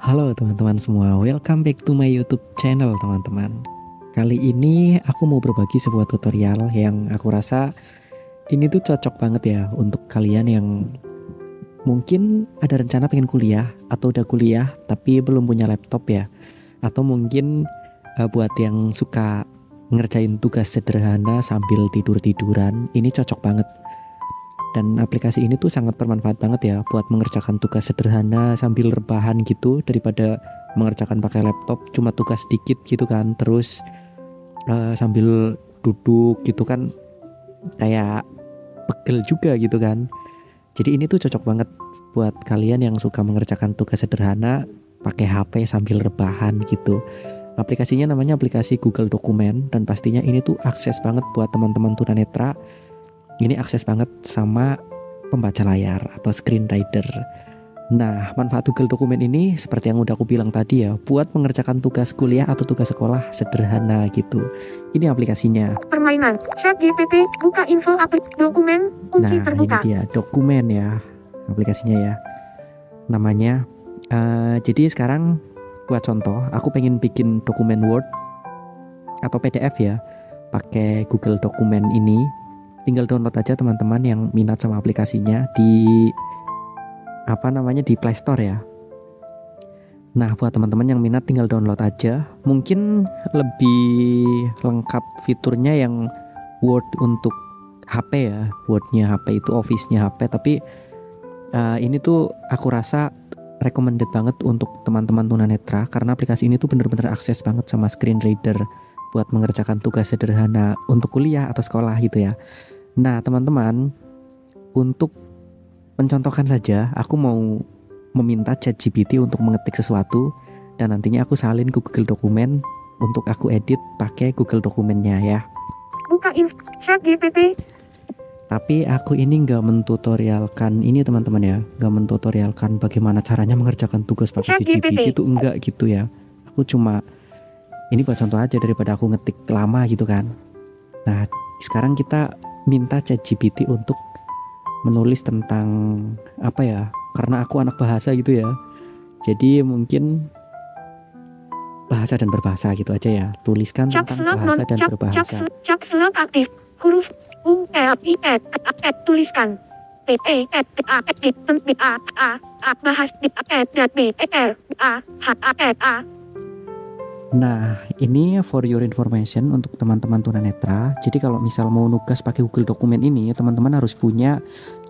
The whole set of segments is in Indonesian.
Halo teman-teman semua, welcome back to my YouTube channel teman-teman. Kali ini aku mau berbagi sebuah tutorial yang aku rasa ini tuh cocok banget ya untuk kalian yang mungkin ada rencana pengen kuliah atau udah kuliah tapi belum punya laptop ya. Atau mungkin buat yang suka ngerjain tugas sederhana sambil tidur-tiduran, ini cocok banget. Dan aplikasi ini tuh sangat bermanfaat banget ya buat mengerjakan tugas sederhana sambil rebahan gitu, daripada mengerjakan pakai laptop cuma tugas dikit gitu kan, terus sambil duduk gitu kan kayak pegel juga gitu kan. Jadi ini tuh cocok banget buat kalian yang suka mengerjakan tugas sederhana pakai HP sambil rebahan gitu. Aplikasinya namanya aplikasi Google Dokumen, dan pastinya ini tuh akses banget buat teman-teman tunanetra. Ini akses banget sama pembaca layar atau screen reader. Nah, manfaat Google Dokumen ini seperti yang udah aku bilang tadi ya, buat mengerjakan tugas kuliah atau tugas sekolah sederhana gitu. Ini aplikasinya. Permainan, ChatGPT, buka info dokumen, kunci Nah, terbuka. ini dia dokumen ya, aplikasinya ya. Namanya. Jadi sekarang buat contoh, aku pengen bikin dokumen Word atau PDF ya, pakai Google Dokumen ini. Tinggal download aja teman-teman yang minat sama aplikasinya di di Play Store ya. Nah, buat teman-teman yang minat tinggal download aja. Mungkin lebih lengkap fiturnya yang Word untuk HP ya. Wordnya HP itu Office-nya HP, tapi ini tuh aku rasa recommended banget untuk teman-teman tunanetra karena aplikasi ini tuh bener-bener akses banget sama screen reader buat mengerjakan tugas sederhana untuk kuliah atau sekolah gitu ya. Nah teman-teman, untuk mencontohkan saja, aku mau meminta ChatGPT untuk mengetik sesuatu dan nantinya aku salin ke Google Dokumen untuk aku edit pakai Google Dokumennya ya. Buka info ChatGPT. Tapi aku ini nggak mentutorialkan ini teman-teman ya, nggak mentutorialkan bagaimana caranya mengerjakan tugas pakai ChatGPT itu enggak gitu ya. Aku cuma ini buat contoh aja daripada aku ngetik lama gitu kan. Nah sekarang kita minta ChatGPT untuk menulis tentang apa ya, karena aku anak bahasa gitu ya, jadi mungkin bahasa dan berbahasa gitu aja ya. Tuliskan tentang bahasa dan berbahasa. Caps lock aktif. Huruf tuliskan bahas Nah, ini for your information untuk teman-teman tunanetra. Jadi kalau misal mau nugas pakai Google Dokumen ini, teman-teman harus punya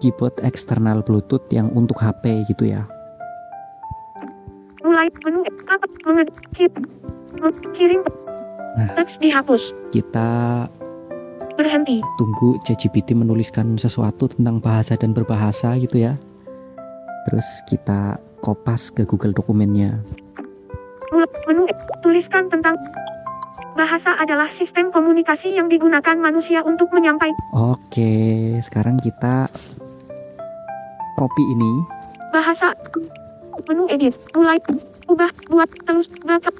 keyboard eksternal Bluetooth yang untuk HP gitu ya. Mulai menu kirim. Nah, teks dihapus. Kita Berhenti. Tunggu ChatGPT menuliskan sesuatu tentang bahasa dan berbahasa gitu ya. Terus kita kopas ke Google Dokumennya. Menu tuliskan tentang bahasa adalah sistem komunikasi yang digunakan manusia untuk menyampaikan. Oke, sekarang kita copy ini. Bahasa. Menu edit. Mulai. Ubah. Buat. Terus. Backup.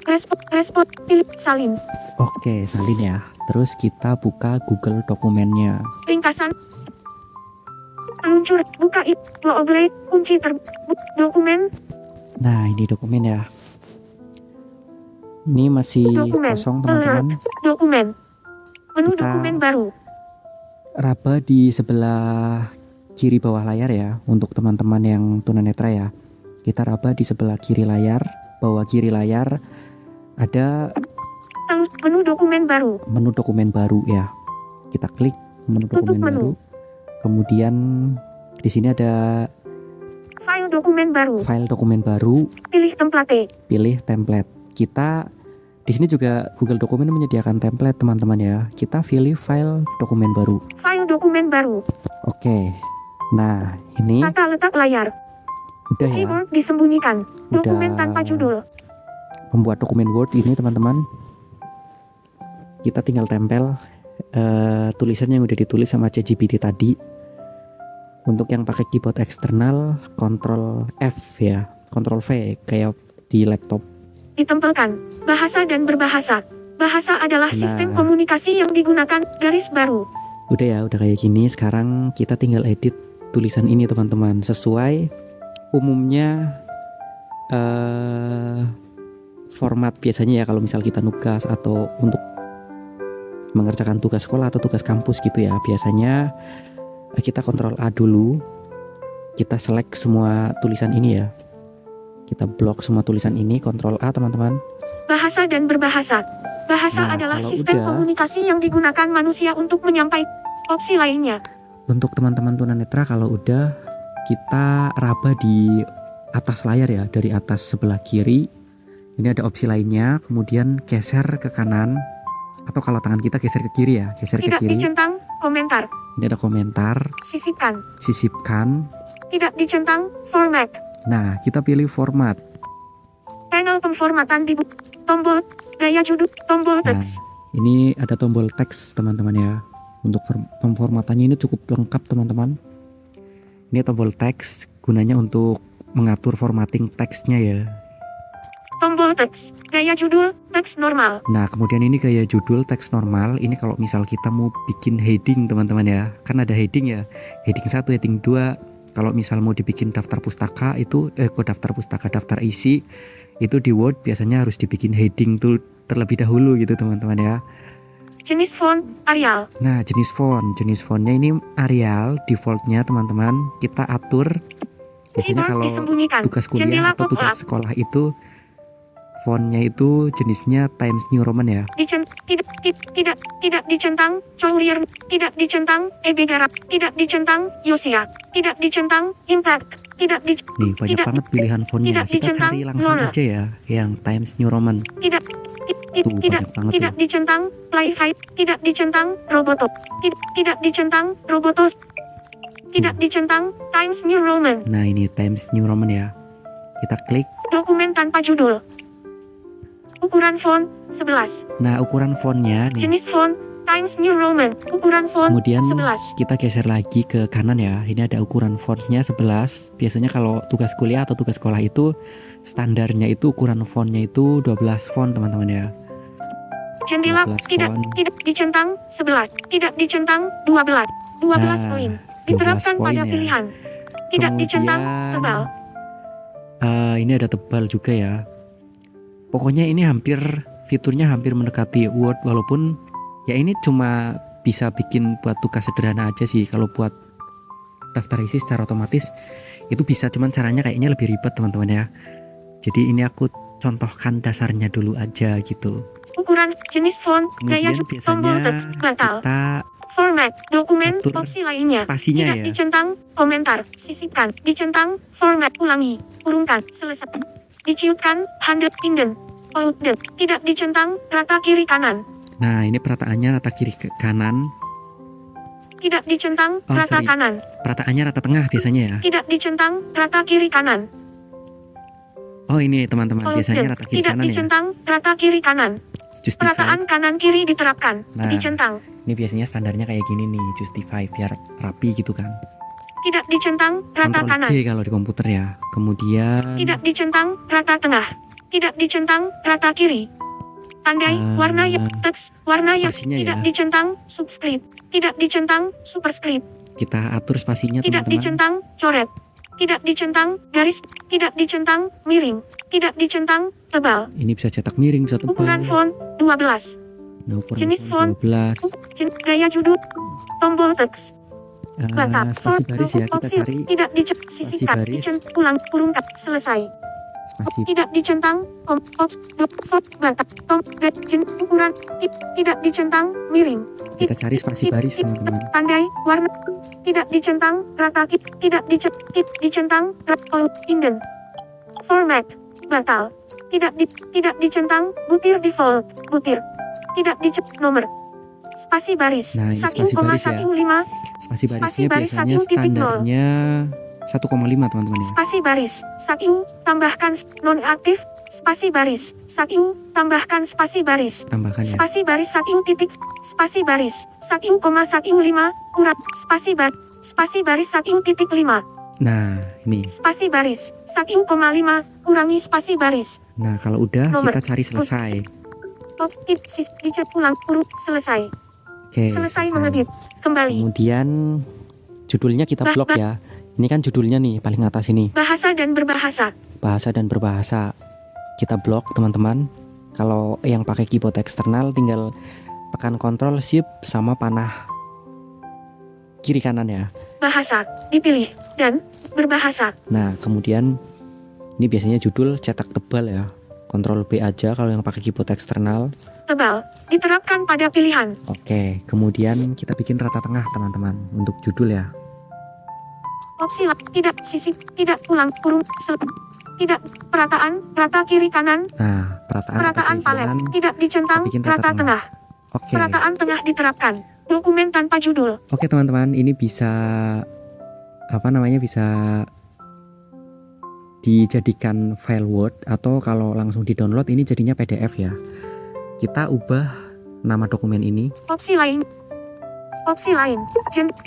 Respon. Pilih. Salin. Oke, salin ya. Terus kita buka Google Dokumennya. Ringkasan. Peluncur. Buka itu. Kunci dokumen. Nah, ini dokumen ya. Ini masih dokumen. kosong teman-teman. Dokumen. Menu Kita dokumen baru. Raba di sebelah kiri bawah layar ya, untuk teman-teman yang tunanetra ya. Kita raba di sebelah kiri layar, bawah kiri layar ada menu dokumen baru. Menu dokumen baru ya. Kita klik menu dokumen baru. Kemudian di sini ada file dokumen baru. File dokumen baru. Pilih template. Pilih template. Kita di sini juga Google Dokumen menyediakan template teman-teman ya. Kita pilih file dokumen baru. File dokumen baru. Oke. Nah, ini tata letak layar. Udah ya. Keyboard disembunyikan. Dokumen tanpa judul. Membuat dokumen Word ini teman-teman, kita tinggal tempel tulisan yang udah ditulis sama ChatGPT tadi. Untuk yang pakai keyboard eksternal, Ctrl F ya, Ctrl V kayak di laptop. Ditempelkan bahasa dan berbahasa. Bahasa adalah sistem komunikasi yang digunakan. Garis baru. Udah ya, udah kayak gini. Sekarang kita tinggal edit tulisan ini teman-teman sesuai umumnya format biasanya ya kalau misal kita nugas atau untuk mengerjakan tugas sekolah atau tugas kampus gitu ya, biasanya kita Ctrl A dulu, kita select semua tulisan ini ya, kita blok semua tulisan ini, Ctrl A teman-teman. Bahasa dan berbahasa. Bahasa Nah, adalah kalau sistem udah, komunikasi yang digunakan manusia untuk menyampaikan. Opsi lainnya. untuk teman-teman tunanetra kalau udah, kita raba di atas layar ya, dari atas sebelah kiri. Ini ada opsi lainnya, kemudian geser ke kanan, atau kalau tangan kita geser ke kiri ya, geser ke Tidak kiri. dicentang. Komentar. Ini ada komentar, Sisipkan. sisipkan. Tidak dicentang. Format. Nah, kita pilih format. Panel pemformatan di tombol gaya judul, tombol Nah, teks. ini ada tombol teks teman-teman ya. Untuk pemformatannya ini cukup lengkap teman-teman. Ini tombol teks gunanya untuk mengatur formatting teksnya ya. Tombol teks, gaya judul, teks normal. Nah, kemudian ini gaya judul teks normal. Ini kalau misal kita mau bikin heading teman-teman ya, kan ada heading ya, heading 1, heading 2. Kalau misal mau dibikin daftar pustaka itu daftar isi itu di Word biasanya harus dibikin heading tuh terlebih dahulu gitu teman-teman ya. Jenis font, Arial. Nah, jenis fontnya ini Arial defaultnya teman-teman. Kita atur biasanya Keyboard kalau disembunyikan. tugas kuliah Jendela atau tugas pop-up. sekolah itu fontnya itu jenisnya Times New Roman ya. Tidak dicentang, Courier, tidak dicentang, Ebegara, tidak dicentang, Yosia, tidak dicentang, Impact, tidak di, Nih banyak tidak, banget pilihan fontnya. tidak Kita dicentang, cari langsung Lola. aja ya yang Times New Roman. tidak, Tuh, tidak, banyak banget tidak tuh. dicentang, Playfi, tidak dicentang, Roboto, tidak dicentang, Robotos, tidak dicentang, Times New Roman, Nah, ini Times New Roman ya. Kita klik. dokumen tanpa judul. Ukuran font, 11. Nah, ukuran fontnya nih. Jenis font, Times New Roman. Ukuran font, Kemudian 11. kita geser lagi ke kanan ya. Ini ada ukuran fontnya 11. Biasanya kalau tugas kuliah atau tugas sekolah itu standarnya itu ukuran fontnya itu 12 font teman-teman ya. Jendela 12 tidak font. tidak dicentang 11, tidak dicentang 12. 12 Nah, poin. 12 Diterapkan poin pada ya. pilihan. Tidak dicentang Kemudian, tebal. Ini ada tebal juga ya. Pokoknya ini fiturnya hampir mendekati Word, walaupun ya ini cuma bisa bikin buat tugas sederhana aja sih. Kalau buat daftar isi secara otomatis itu bisa, cuman caranya kayaknya lebih ribet teman-teman ya. Jadi ini aku contohkan dasarnya dulu aja gitu. Ukuran, jenis font, gaya Kemudian tombol biasanya teks, batal. kita Format, dokumen, atur opsi lainnya. spasinya Tidak ya. dicentang, komentar, sisipkan, dicentang, format, ulangi, urungkan, selesai. Diciutkan, handle, inden, outden, tidak dicentang, rata kiri kanan. Nah, ini perataannya rata kiri ke kanan. Tidak dicentang, Oh, rata sorry. kanan. Perataannya rata tengah biasanya ya. Tidak dicentang, rata kiri kanan. Oh, ini teman-teman biasanya rata kiri Tidak kanan ya. dicentang, rata kiri kanan. Justify. Perataan kanan kiri diterapkan. Nah. Dicentang. Ini biasanya standarnya kayak gini nih, justify biar rapi gitu kan. Tidak dicentang, rata Ctrl kanan. J kalau di komputer ya. Kemudian Tidak dicentang, rata tengah. Tidak dicentang, rata kiri. Tandai, warna yang teks, warna yang spasinya tidak ya. dicentang, subscript. Tidak dicentang, superscript. kita atur spasinya Tidak teman-teman. dicentang, coret. Tidak dicentang, garis. Tidak dicentang, miring. Tidak dicentang, tebal. Ini bisa cetak miring, bisa Ukuran tebal. font, 12. Nah, ukuran jenis font 12. Gaya judul, tombol teks. Batak, Spasi baris ya, kita opsi, cari tidak sisihkan, baris. ulang, urungkan, selesai. spasi. Tidak dicentang, batak, ukuran, tidak dicentang, miring. Kita cari spasi baris teman-teman. Tandai, warna, tidak dicentang, rata, tidak dicentang, inden. Format, batal. Tidak dicentang, butir default, butir. Tidak dicentang, nomor. Spasi baris, Nah, ini 1,5. spasi baris ya. Spasi barisnya baris biasanya 1.0. standarnya 1,5 teman-teman ya. Spasi baris, tambahkan non-aktif, spasi baris, tambahkan spasi baris. Tambahkan ya. Spasi baris spasi baris 1,15 kurang spasi baris 1.5 Nah, ini. spasi baris 1,5 kurangi spasi baris. Nah, kalau udah Nomor. kita cari selesai. Dicat ulang huruf selesai. Oke. Selesai mengedit. Kembali. Kemudian judulnya kita blok ya. Ini kan judulnya nih paling atas ini. Bahasa dan berbahasa. bahasa dan berbahasa. Kita blok teman-teman. Kalau yang pakai keyboard eksternal tinggal tekan Ctrl Shift sama panah kiri kanan ya. Bahasa, dipilih, dan berbahasa. Nah kemudian ini biasanya judul cetak tebal ya. Ctrl B aja kalau yang pakai keyboard eksternal. Tebal, diterapkan pada pilihan. Oke, kemudian kita bikin rata tengah teman-teman untuk judul ya. Opsi tidak sisi, tidak ulang, kurung, tidak, perataan, rata kiri kanan, Nah, perataan perataan kiri palet, kanan, tidak dicentang, bikin rata tengah. Oke. Perataan tengah diterapkan. Dokumen tanpa judul. Oke teman-teman, ini bisa bisa dijadikan file Word atau kalau langsung di-download ini jadinya PDF ya. Kita ubah nama dokumen ini. Opsi lain. Opsi lain.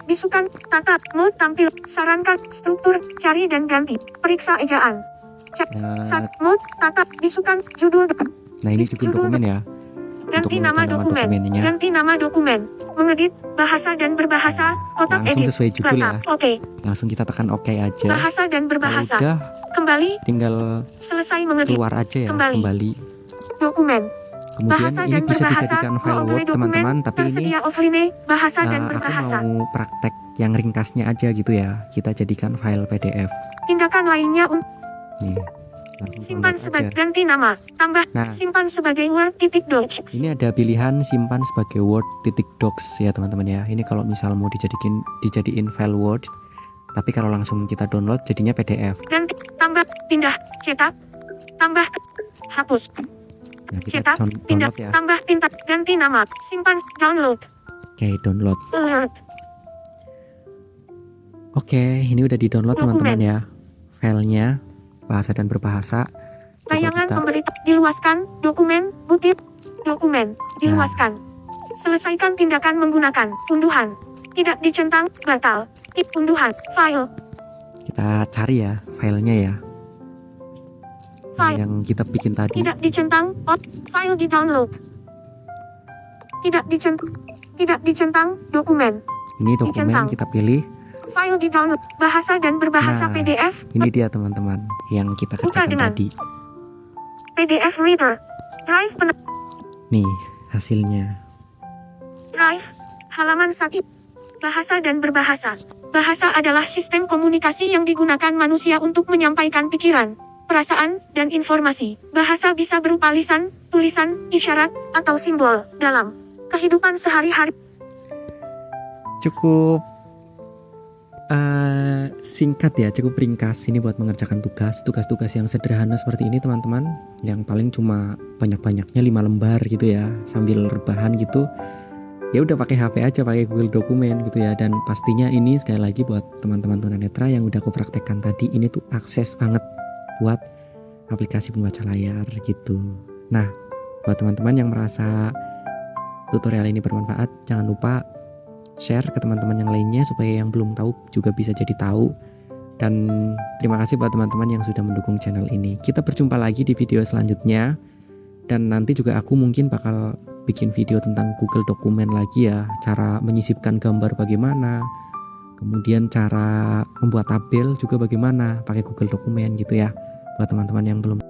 Bisukan, tata, mode tampil, sarankan, struktur, cari dan ganti, periksa ejaan. Mode, tata, bisukan, judul. Nah ini judul dokumen ya. Ganti nama dokumen. dokumennya. Ganti nama dokumen. Mengedit, bahasa dan berbahasa, kotak Langsung edit. sesuai judul ya. Oke. Langsung kita tekan OK aja. Bahasa dan Kalau berbahasa. udah Kembali, tinggal selesai mengedit. keluar aja ya, Kembali. kembali. Dokumen. Kemudian Bahasa ini dan bisa berbahasa. dijadikan file Offline Word dokumen, teman-teman, tapi ini tersedia offline, bahasa dan aku berbahasa. mau praktek yang ringkasnya aja gitu ya. Kita jadikan file PDF. Tindakan lainnya Nih, langsung simpan download sebagai aja. ganti nama, tambah Nah. simpan sebagai Word.docs. Ini ada pilihan simpan sebagai Word.docs ya teman-teman ya. Ini kalau misal mau dijadiin file Word, tapi kalau langsung kita download jadinya PDF. Ganti, tambah, pindah, cetak, tambah, hapus, Nah, kita cetak, pindah, download ya. tambah, pindah, ganti nama, simpan, download, Oke, download. alert, Oke, ini udah di-download Dokumen. teman-teman ya. Filenya bahasa dan berbahasa. Coba tayangan kita pemberitahuan, diluaskan, dokumen, butir, dokumen, diluaskan. Selesaikan tindakan menggunakan unduhan. Tidak dicentang, batal. Tip unduhan, file, cari ya filenya ya. file. Yang kita bikin tadi. Tidak dicentang, file di download. Tidak dicentang, dokumen. Ini dokumen Dicentang. kita pilih. File di download, bahasa dan berbahasa Nah, PDF, Ini dia teman-teman yang kita Buka kerjakan dengan tadi. PDF reader, drive Nih hasilnya. drive, halaman 1. Bahasa dan berbahasa. Bahasa adalah sistem komunikasi yang digunakan manusia untuk menyampaikan pikiran, perasaan, dan informasi. Bahasa bisa berupa lisan, tulisan, isyarat, atau simbol dalam kehidupan sehari-hari. Cukup singkat ya, cukup ringkas ini buat mengerjakan tugas yang sederhana seperti ini teman-teman, yang paling cuma banyak-banyaknya 5 lembar gitu ya, sambil rebahan gitu ya udah pakai HP aja, pakai Google Dokumen gitu ya. Dan pastinya ini sekali lagi buat teman-teman tunanetra yang udah aku praktekkan tadi, ini tuh akses banget buat aplikasi pembaca layar gitu. Nah buat teman-teman yang merasa tutorial ini bermanfaat, jangan lupa share ke teman-teman yang lainnya supaya yang belum tahu juga bisa jadi tahu. Dan terima kasih buat teman-teman yang sudah mendukung channel ini. Kita berjumpa lagi di video selanjutnya. Dan nanti juga aku mungkin bakal bikin video tentang Google Dokumen lagi ya. Cara menyisipkan gambar bagaimana, kemudian cara membuat tabel juga bagaimana pakai Google Dokumen gitu ya. Buat teman-teman yang belum